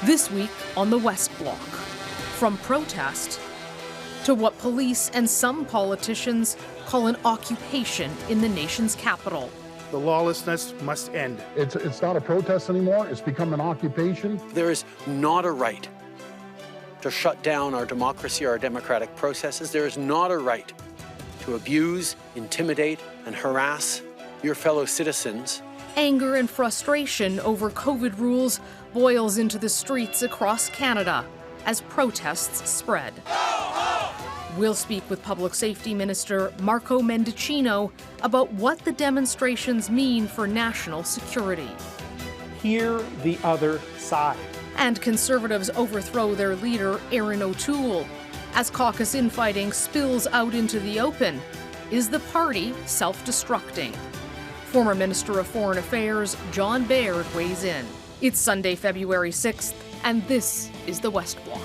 This week on the West Block, from protest to what police and some politicians call an occupation in the nation's capital. The lawlessness must end. It's not a protest anymore. It's become an occupation. There is not a right to shut down our democracy or our democratic processes. There is not a right to abuse, intimidate, and harass your fellow citizens. Anger and frustration over COVID rules boils into the streets across Canada as protests spread. We'll speak with Public Safety Minister Marco Mendicino about what the demonstrations mean for national security. Hear the other side. And Conservatives overthrow their leader, Erin O'Toole. As caucus infighting spills out into the open, is the party self-destructing? Former Minister of Foreign Affairs John Baird weighs in. It's Sunday, February 6th, and this is the West Block.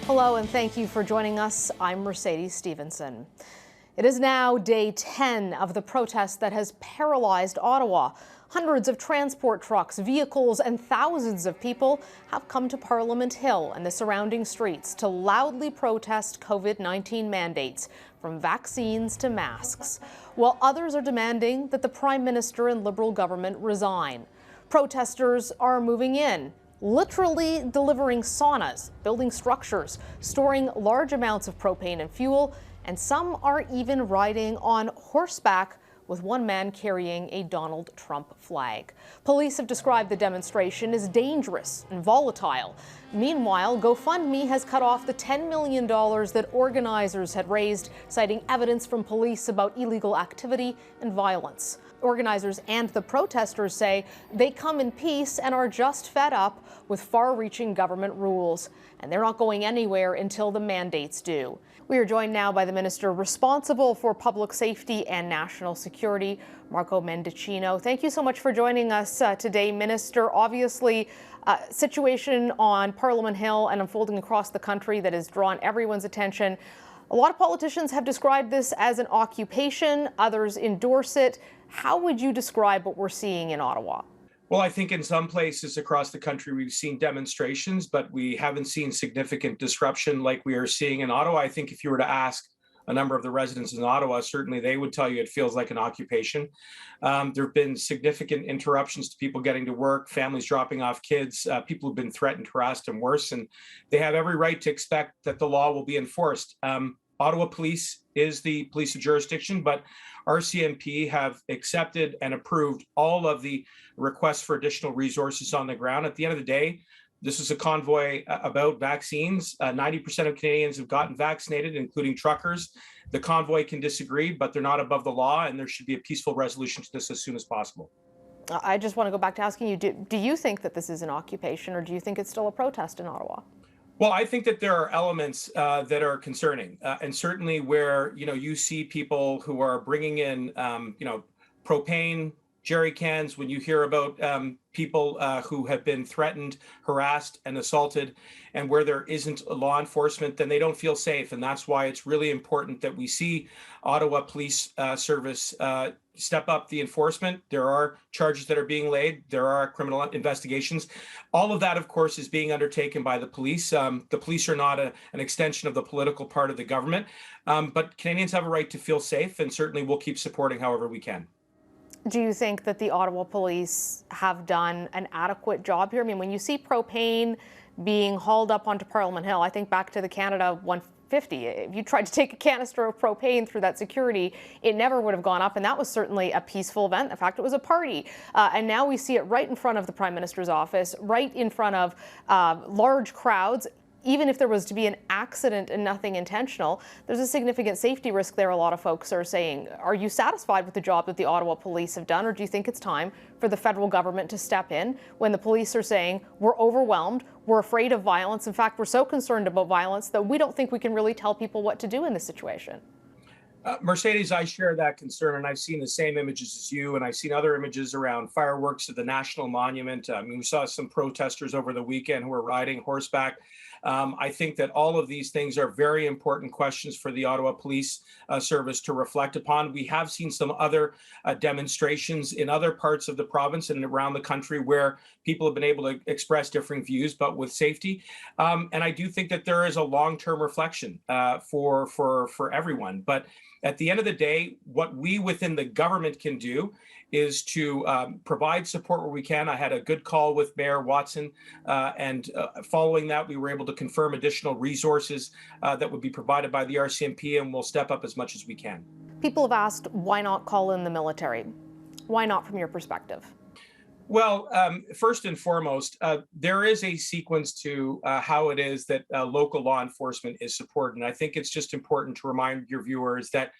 Hello, and thank you for joining us. I'm Mercedes Stephenson. It is now day 10 of the protest that has paralyzed Ottawa. Hundreds of transport trucks, vehicles, and thousands of people have come to Parliament Hill and the surrounding streets to loudly protest COVID-19 mandates, from vaccines to masks, while others are demanding that the Prime Minister and Liberal government resign. Protesters are moving in, literally delivering saunas, building structures, storing large amounts of propane and fuel, and some are even riding on horseback, with one man carrying a Donald Trump flag. Police have described the demonstration as dangerous and volatile. Meanwhile, GoFundMe has cut off the $10 million that organizers had raised, citing evidence from police about illegal activity and violence. Organizers and the protesters say they come in peace and are just fed up with far-reaching government rules, and they're not going anywhere until the mandates do. We are joined now by the minister responsible for public safety and national security, Marco Mendicino. Thank you so much for joining us today, Minister. Obviously, situation on Parliament Hill and unfolding across the country that has drawn everyone's attention. A lot of politicians have described this as an occupation. Others endorse it. How would you describe what we're seeing in Ottawa? Well, I think in some places across the country, we've seen demonstrations, but we haven't seen significant disruption like we are seeing in Ottawa. I think if you were to ask a number of the residents in Ottawa, certainly they would tell you it feels like an occupation. There have been significant interruptions to people getting to work, families dropping off kids, people who've been threatened, harassed, and worse, and they have every right to expect that the law will be enforced. Ottawa Police is the police of jurisdiction, but RCMP have accepted and approved all of the requests for additional resources on the ground. At the end of the day, this is a convoy about vaccines. 90% of Canadians have gotten vaccinated, including truckers. The convoy can disagree, but they're not above the law, and there should be a peaceful resolution to this as soon as possible. I just want to go back to asking you, do you think that this is an occupation, or do you think it's still a protest in Ottawa? Well, I think that there are elements that are concerning, and certainly where you see people who are bringing in propane jerry cans. When you hear about people who have been threatened, harassed, and assaulted, and where there isn't law enforcement, then they don't feel safe, and that's why it's really important that we see Ottawa Police Service step up the enforcement. There are charges that are being laid. There are criminal investigations. All of that, of course, is being undertaken by the police. The police are not an extension of the political part of the government, but Canadians have a right to feel safe, and certainly we'll keep supporting however we can. Do you think that the Ottawa police have done an adequate job here? I mean, when you see propane being hauled up onto Parliament Hill, I think back to the Canada 150. If you tried to take a canister of propane through that security, it never would have gone up, and that was certainly a peaceful event. In fact, it was a party. And now we see it right in front of the Prime Minister's office, right in front of large crowds. Even if there was to be an accident and nothing intentional, there's a significant safety risk there, a lot of folks are saying. Are you satisfied with the job that the Ottawa police have done, or do you think it's time for the federal government to step in when the police are saying, we're overwhelmed, we're afraid of violence, in fact, we're so concerned about violence that we don't think we can really tell people what to do in this situation? Mercedes, I share that concern, and I've seen the same images as you, and I've seen other images around fireworks at the National Monument. I mean, we saw some protesters over the weekend who were riding horseback. I think that all of these things are very important questions for the Ottawa Police Service to reflect upon. We have seen some other demonstrations in other parts of the province and around the country where people have been able to express different views, but with safety. And I do think that there is a long-term reflection for everyone. But at the end of the day, what we within the government can do is to provide support where we can. I had a good call with Mayor Watson, and following that, we were able to confirm additional resources that would be provided by the RCMP, and we'll step up as much as we can. People have asked, why not call in the military? Why not from your perspective? Well, first and foremost, there is a sequence to how it is that local law enforcement is supported. And I think it's just important to remind your viewers that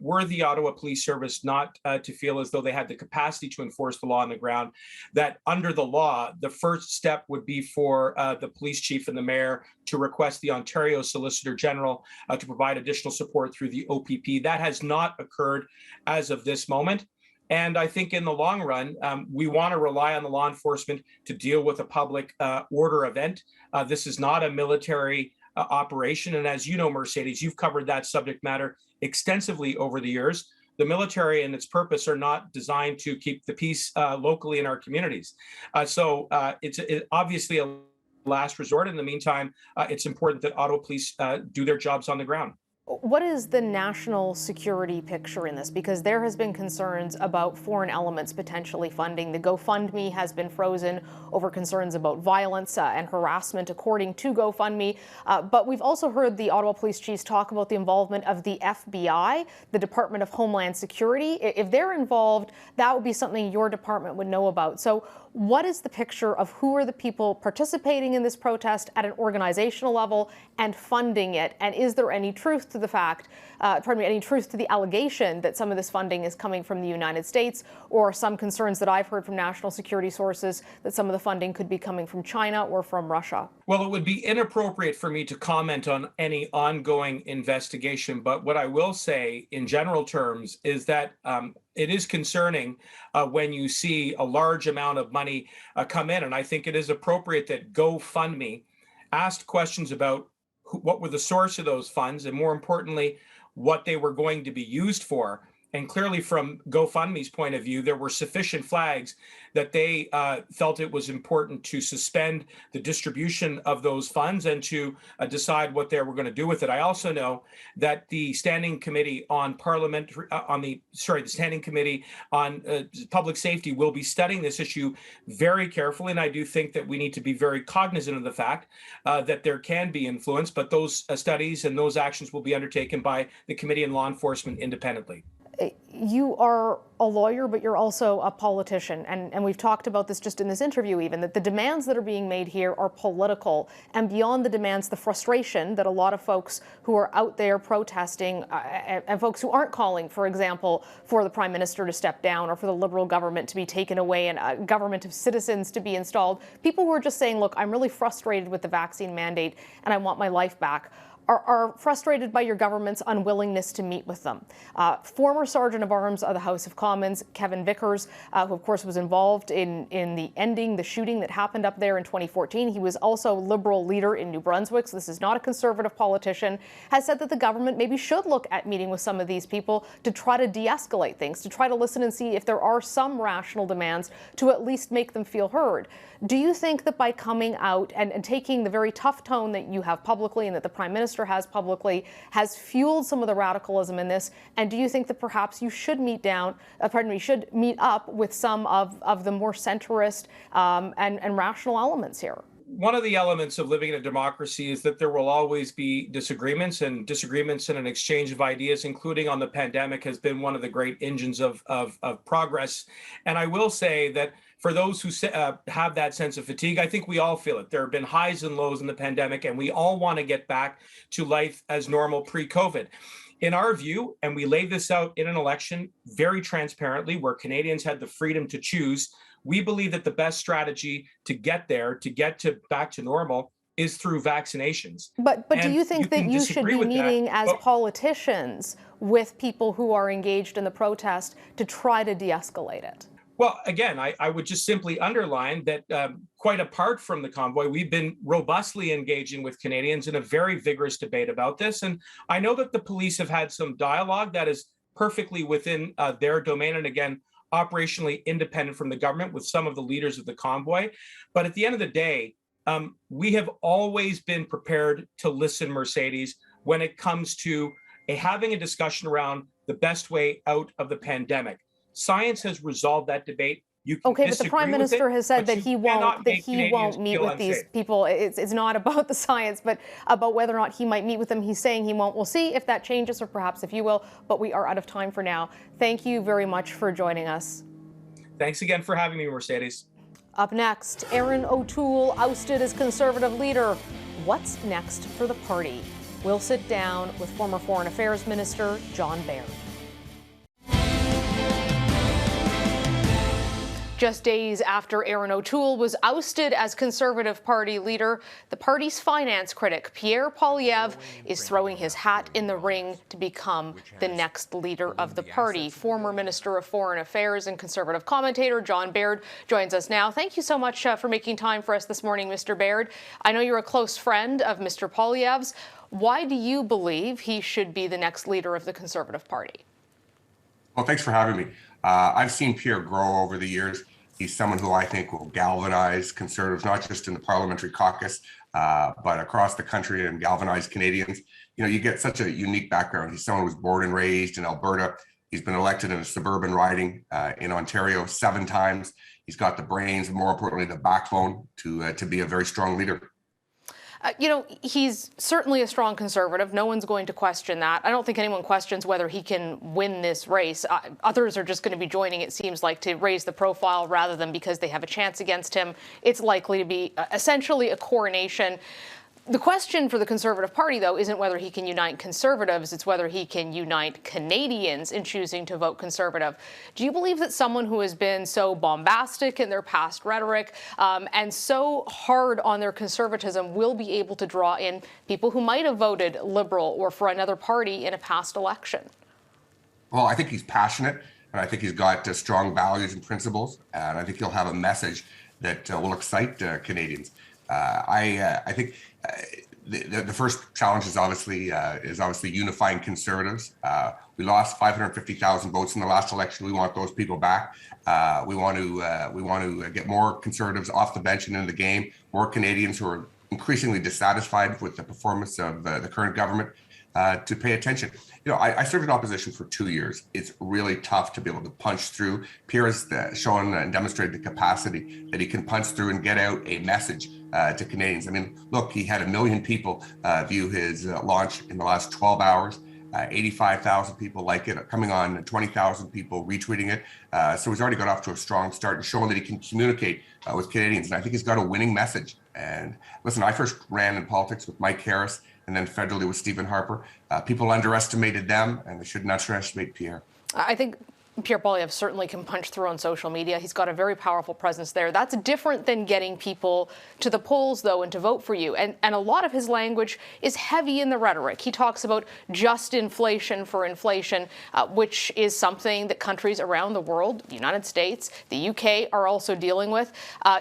were the Ottawa Police Service not to feel as though they had the capacity to enforce the law on the ground, that under the law, the first step would be for the police chief and the mayor to request the Ontario Solicitor General to provide additional support through the OPP. That has not occurred as of this moment. And I think in the long run, we want to rely on the law enforcement to deal with a public order event. This is not a military operation. And as you know, Mercedes, you've covered that subject matter extensively over the years. The military and its purpose are not designed to keep the peace locally in our communities. So it's obviously a last resort. In the meantime, it's important that Ottawa Police do their jobs on the ground. What is the national security picture in this? Because there has been concerns about foreign elements potentially funding. The GoFundMe has been frozen over concerns about violence and harassment, according to GoFundMe. But we've also heard the Ottawa Police Chiefs talk about the involvement of the FBI, the Department of Homeland Security. If they're involved, that would be something your department would know about. So what is the picture of who are the people participating in this protest at an organizational level and funding it? And is there any truth to the fact, any truth to the allegation that some of this funding is coming from the United States, or some concerns that I've heard from national security sources that some of the funding could be coming from China or from Russia? Well, it would be inappropriate for me to comment on any ongoing investigation. But what I will say in general terms is that it is concerning when you see a large amount of money come in. And I think it is appropriate that GoFundMe asked questions about what were the source of those funds, and more importantly, what they were going to be used for. And clearly, from GoFundMe's point of view, there were sufficient flags that they felt it was important to suspend the distribution of those funds and to decide what they were going to do with it. I also know that the Standing Committee on the Standing Committee on Public Safety will be studying this issue very carefully. And I do think that we need to be very cognizant of the fact that there can be influence, but those studies and those actions will be undertaken by the Committee on Law Enforcement independently. You are a lawyer, but you're also a politician. And we've talked about this just in this interview even, that the demands that are being made here are political. And beyond the demands, the frustration that a lot of folks who are out there protesting and folks who aren't calling, for example, for the Prime Minister to step down or for the Liberal government to be taken away and a government of citizens to be installed, people who are just saying, look, I'm really frustrated with the vaccine mandate and I want my life back, are frustrated by your government's unwillingness to meet with them. Former Sergeant of Arms of the House of Commons, Kevin Vickers, who of course was involved in the shooting that happened up there in 2014. He was also Liberal leader in New Brunswick, so this is not a Conservative politician, has said that the government maybe should look at meeting with some of these people to try to de-escalate things, to try to listen and see if there are some rational demands to at least make them feel heard. Do you think that by coming out and taking the very tough tone that you have publicly and that the Prime Minister has publicly has fueled some of the radicalism in this? And do you think that perhaps you should meet up with some of the more centrist and rational elements here? One of the elements of living in a democracy is that there will always be disagreements, and disagreements in an exchange of ideas, including on the pandemic, has been one of the great engines of progress. And I will say that for those who have that sense of fatigue, I think we all feel it. There have been highs and lows in the pandemic, and we all want to get back to life as normal pre-COVID. In our view, and we laid this out in an election very transparently, where Canadians had the freedom to choose, we believe that the best strategy to get there, to get to back to normal, is through vaccinations. But do you think that you should be meeting as politicians with people who are engaged in the protest to try to de-escalate it? Well, again, I would just simply underline that quite apart from the convoy, we've been robustly engaging with Canadians in a very vigorous debate about this. And I know that the police have had some dialogue that is perfectly within their domain. And again, operationally independent from the government with some of the leaders of the convoy. But at the end of the day, we have always been prepared to listen, Mercedes, when it comes to having a discussion around the best way out of the pandemic. Science has resolved that debate. You can okay, but the Prime Minister has said that he won't meet with these people. It's not about the science, but about whether or not he might meet with them. He's saying he won't. We'll see if that changes, or perhaps if you will. But we are out of time for now. Thank you very much for joining us. Thanks again for having me, Mercedes. Up next, Erin O'Toole ousted as Conservative leader. What's next for the party? We'll sit down with former Foreign Affairs Minister John Baird. Just days after Erin O'Toole was ousted as Conservative Party leader, the party's finance critic, Pierre Poilievre, is throwing his hat in the ring to become the next leader of the party. Former Minister of Foreign Affairs and Conservative commentator John Baird joins us now. Thank you so much for making time for us this morning, Mr. Baird. I know you're a close friend of Mr. Poilievre's. Why do you believe he should be the next leader of the Conservative Party? Well, thanks for having me. I've seen Pierre grow over the years. He's someone who I think will galvanize Conservatives, not just in the parliamentary caucus, but across the country, and galvanize Canadians. You know, you get such a unique background. He's someone who was born and raised in Alberta. He's been elected in a suburban riding in Ontario 7 times. He's got the brains and, more importantly, the backbone to be a very strong leader. You know, he's certainly a strong Conservative. No one's going to question that. I don't think anyone questions whether he can win this race. Others are just going to be joining, it seems like, to raise the profile rather than because they have a chance against him. It's likely to be essentially a coronation. The question for the Conservative Party, though, isn't whether he can unite Conservatives, it's whether he can unite Canadians in choosing to vote Conservative. Do you believe that someone who has been so bombastic in their past rhetoric and so hard on their conservatism will be able to draw in people who might have voted Liberal or for another party in a past election? Well, I think he's passionate, and I think he's got strong values and principles, and I think he'll have a message that will excite Canadians. I think the first challenge is obviously unifying Conservatives. We lost 550,000 votes in the last election. We want those people back. We want to get more Conservatives off the bench and into the game. More Canadians who are increasingly dissatisfied with the performance of the current government to pay attention. You know, I served in opposition for 2 years. It's really tough to be able to punch through. Pierre has shown and demonstrated the capacity that he can punch through and get out a message to Canadians. I mean, look, he had 1 million people view his launch in the last 12 hours. 85,000 people like it, coming on 20,000 people retweeting it. So he's already got off to a strong start and showing that he can communicate with Canadians. And I think he's got a winning message. And listen, I first ran in politics with Mike Harris and then federally with Stephen Harper. People underestimated them, and they shouldn't underestimate Pierre. I think Pierre Poilievre certainly can punch through on social media. He's got a very powerful presence there. That's different than getting people to the polls, though, and to vote for you. And a lot of his language is heavy in the rhetoric. He talks about just inflation for inflation, which is something that countries around the world, the United States, the UK, are also dealing with.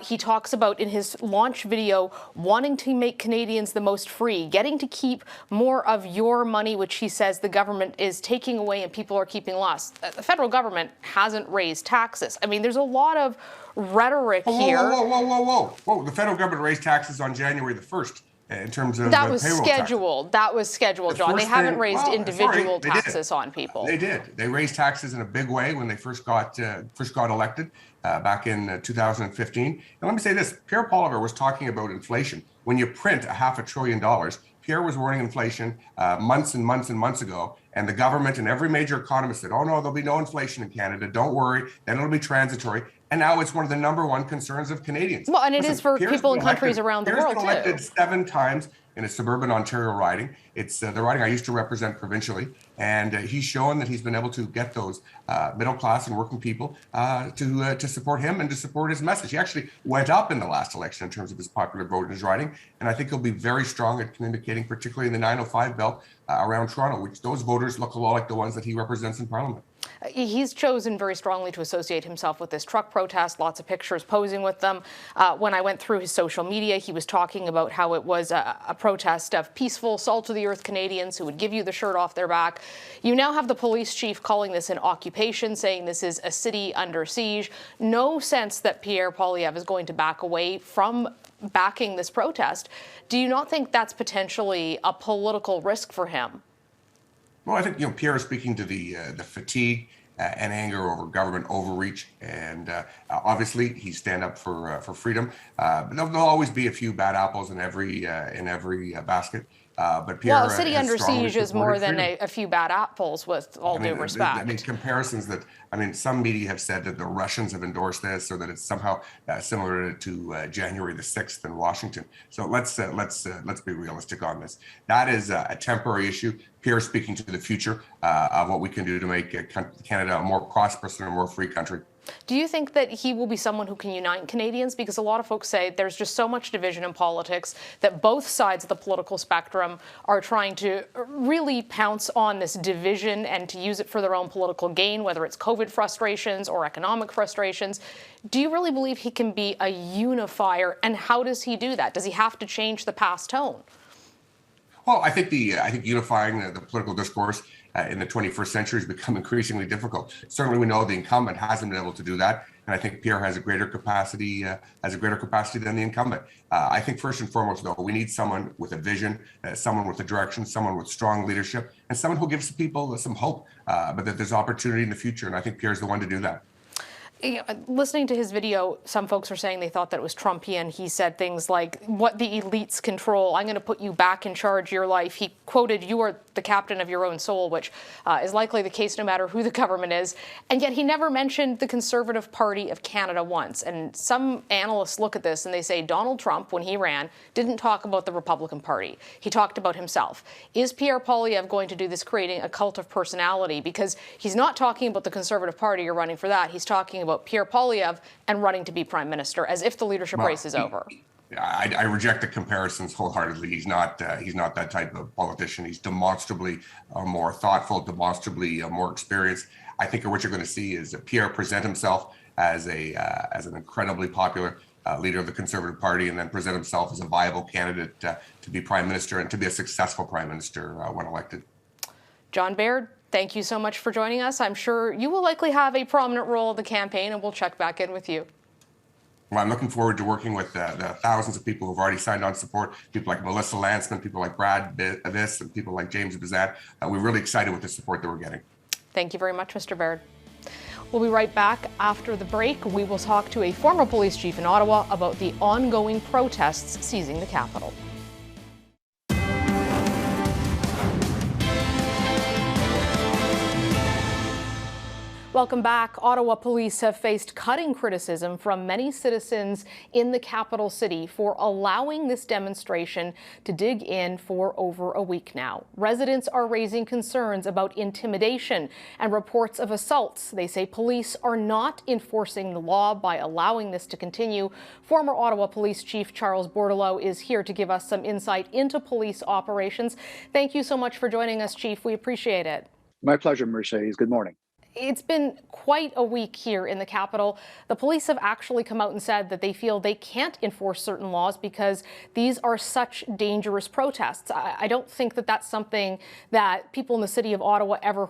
He talks about, in his launch video, wanting to make Canadians the most free, getting to keep more of your money, which he says the government is taking away and people are keeping less. The federal government hasn't raised taxes. I mean, there's a lot of rhetoric here. Whoa. The federal government raised taxes on January the 1st in terms of that was scheduled. That was scheduled, John. They haven't raised individual taxes on people. They did. They raised taxes in a big way when they first got elected back in 2015. And let me say this, Pierre Poilievre was talking about inflation. When you print $500 billion, Pierre was warning inflation months and months and months ago, and the government and every major economist said, oh no, there'll be no inflation in Canada, don't worry, then it'll be transitory. And now it's one of the #1 concerns of Canadians. Well, and it is for people in countries around the world, too. Pierre's been elected 7 times in a suburban Ontario riding. It's the riding I used to represent provincially. And he's shown that he's been able to get those middle class and working people to support him and to support his message. He actually went up in the last election in terms of his popular vote in his riding. And I think he'll be very strong at communicating, particularly in the 905 belt around Toronto, which those voters look a lot like the ones that he represents in Parliament. He's chosen very strongly to associate himself with this truck protest, lots of pictures posing with them. When I went through his social media, he was talking about how it was a protest of peaceful, salt-of-the-earth Canadians who would give you the shirt off their back. You now have the police chief calling this an occupation, saying this is a city under siege. No sense that Pierre Poilievre is going to back away from backing this protest. Do you not think that's potentially a political risk for him? Well, I think, Pierre is speaking to the fatigue and anger over government overreach, and obviously he stand up for freedom. But there'll always be a few bad apples in every basket. But Pierre, well, a city under siege is more than a few bad apples, with all due respect. Comparisons that, some media have said that the Russians have endorsed this, or that it's somehow similar to January the 6th in Washington. So let's be realistic on this. That is a temporary issue. Pierre speaking to the future of what we can do to make Canada a more prosperous and a more free country. Do you think that he will be someone who can unite Canadians? Because a lot of folks say there's just so much division in politics that both sides of the political spectrum are trying to really pounce on this division and to use it for their own political gain, whether it's COVID frustrations or economic frustrations. Do you really believe he can be a unifier? And how does he do that? Does he have to change the past tone? Well, I think unifying the political discourse in the 21st century has become increasingly difficult. Certainly, we know the incumbent hasn't been able to do that, and I think Pierre has a greater capacity than the incumbent. I think first and foremost, though, we need someone with a vision, someone with a direction, someone with strong leadership, and someone who gives people some hope, but that there's opportunity in the future. And I think Pierre's the one to do that. Listening to his video, some folks are saying they thought that it was Trumpian. He said things like, what the elites control, I'm going to put you back in charge of your life. He quoted, you are the captain of your own soul, which is likely the case no matter who the government is. And yet he never mentioned the Conservative Party of Canada once. And some analysts look at this and they say Donald Trump, when he ran, didn't talk about the Republican Party. He talked about himself. Is Pierre Poilievre going to do this, creating a cult of personality? Because he's not talking about the Conservative Party or running for that. He's talking about Pierre Poilievre and running to be prime minister, as if the leadership race is over. I reject the comparisons wholeheartedly. He's not that type of politician. He's demonstrably more thoughtful, demonstrably more experienced. I think what you're going to see is Pierre present himself as an incredibly popular leader of the Conservative Party, and then present himself as a viable candidate to be prime minister and to be a successful prime minister when elected. John Baird, thank you so much for joining us. I'm sure you will likely have a prominent role in the campaign, and we'll check back in with you. Well, I'm looking forward to working with the thousands of people who've already signed on support, people like Melissa Landsman, people like Brad Biss, and people like James Bizat. We're really excited with the support that we're getting. Thank you very much, Mr. Baird. We'll be right back after the break. We will talk to a former police chief in Ottawa about the ongoing protests seizing the capital. Welcome back. Ottawa police have faced cutting criticism from many citizens in the capital city for allowing this demonstration to dig in for over a week now. Residents are raising concerns about intimidation and reports of assaults. They say police are not enforcing the law by allowing this to continue. Former Ottawa Police Chief Charles Bordeleau is here to give us some insight into police operations. Thank you so much for joining us, Chief. We appreciate it. My pleasure, Mercedes. Good morning. It's been quite a week here in the capital. The police have actually come out and said that they feel they can't enforce certain laws because these are such dangerous protests. I don't think that that's something that people in the city of Ottawa ever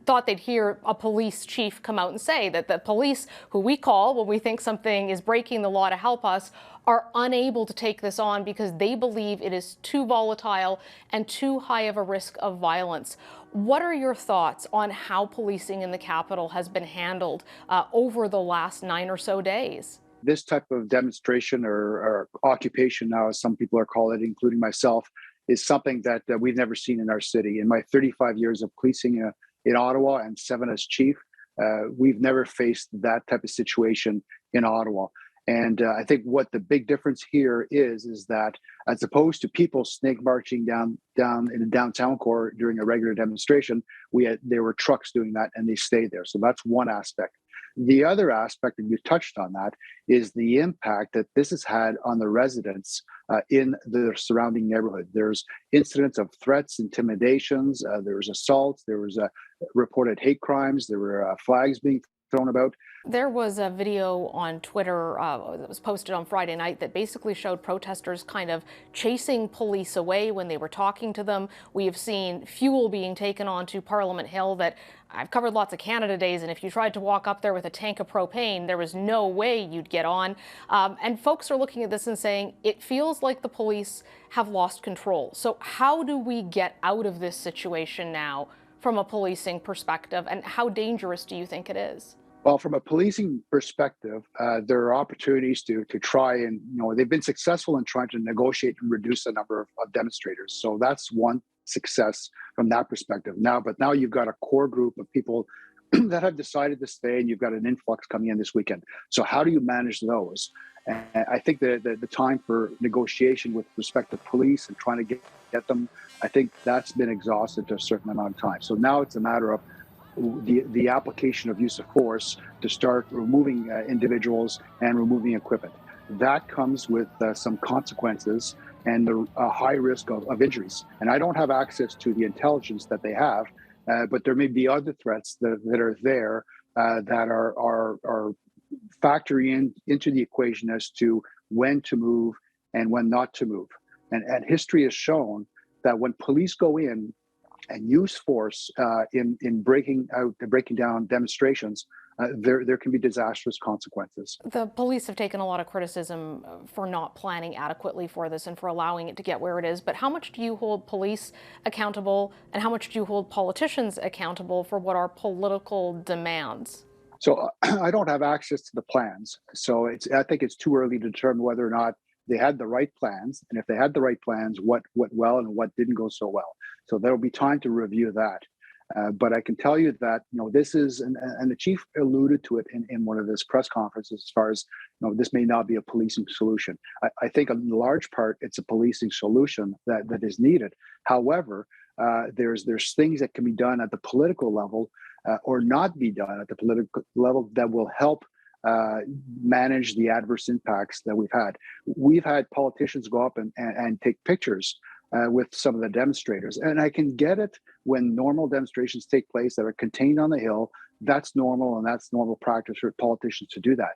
thought they'd hear a police chief come out and say, that the police, who we call when we think something is breaking the law to help us, are unable to take this on because they believe it is too volatile and too high of a risk of violence. What are your thoughts on how policing in the capital has been handled over the last 9 or so days? This type of demonstration or occupation now, as some people are calling it, including myself, is something that we've never seen in our city. In my 35 years of policing in Ottawa and 7 as chief, we've never faced that type of situation in Ottawa. And I think what the big difference here is that as opposed to people snake marching down in the downtown core during a regular demonstration, there were trucks doing that and they stayed there. So that's one aspect. The other aspect, and you touched on that, is the impact that this has had on the residents in the surrounding neighborhood. There's incidents of threats, intimidations, there was assaults, there was reported hate crimes, there were flags being thrown about. There was a video on Twitter that was posted on Friday night that basically showed protesters kind of chasing police away when they were talking to them. We have seen fuel being taken onto Parliament Hill that I've covered lots of Canada days, and if you tried to walk up there with a tank of propane, there was no way you'd get on. And folks are looking at this and saying, it feels like the police have lost control. So how do we get out of this situation now from a policing perspective, and how dangerous do you think it is? Well, from a policing perspective, there are opportunities to try and, they've been successful in trying to negotiate and reduce the number of demonstrators. So that's one success from that perspective. But now you've got a core group of people that have decided to stay, and you've got an influx coming in this weekend. So how do you manage those? And I think the time for negotiation with respect to police and trying to get them, I think that's been exhausted to a certain amount of time. So now it's a matter of the application of use of force to start removing individuals and removing equipment. That comes with some consequences and the high risk of injuries. And I don't have access to the intelligence that they have, but there may be other threats that are there that are factoring into the equation as to when to move and when not to move. And history has shown that when police go in and use force in breaking down demonstrations, there can be disastrous consequences. The police have taken a lot of criticism for not planning adequately for this and for allowing it to get where it is. But how much do you hold police accountable, and how much do you hold politicians accountable for what are political demands? So I don't have access to the plans. So I think it's too early to determine whether or not they had the right plans, and if they had the right plans, what went well and what didn't go so well. So there'll be time to review that. But I can tell you that, this is, and the chief alluded to it in one of his press conferences, as far as, this may not be a policing solution. I think in large part, it's a policing solution that is needed. However, there's things that can be done at the political level or not be done at the political level that will help manage the adverse impacts that we've had. We've had politicians go up and take pictures with some of the demonstrators. And I can get it when normal demonstrations take place that are contained on the Hill. That's normal, and that's normal practice for politicians to do that.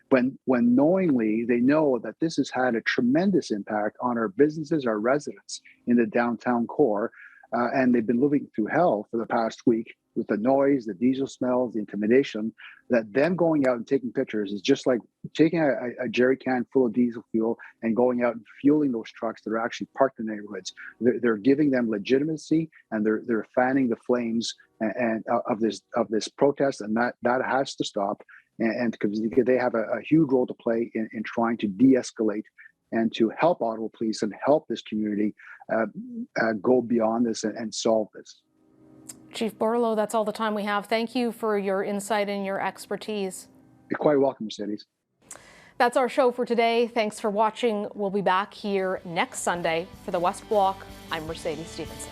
When knowingly they know that this has had a tremendous impact on our businesses, our residents in the downtown core, and they've been living through hell for the past week with the noise, the diesel smells, the intimidation, that them going out and taking pictures is just like taking a jerry can full of diesel fuel and going out and fueling those trucks that are actually parked in the neighborhoods. They're giving them legitimacy, and they're fanning the flames and of this protest, and that has to stop. And because they have a huge role to play in trying to de-escalate and to help Ottawa Police and help this community go beyond this and solve this. Chief Bordeleau, that's all the time we have. Thank you for your insight and your expertise. You're quite welcome, Mercedes. That's our show for today. Thanks for watching. We'll be back here next Sunday for the West Block. I'm Mercedes Stephenson.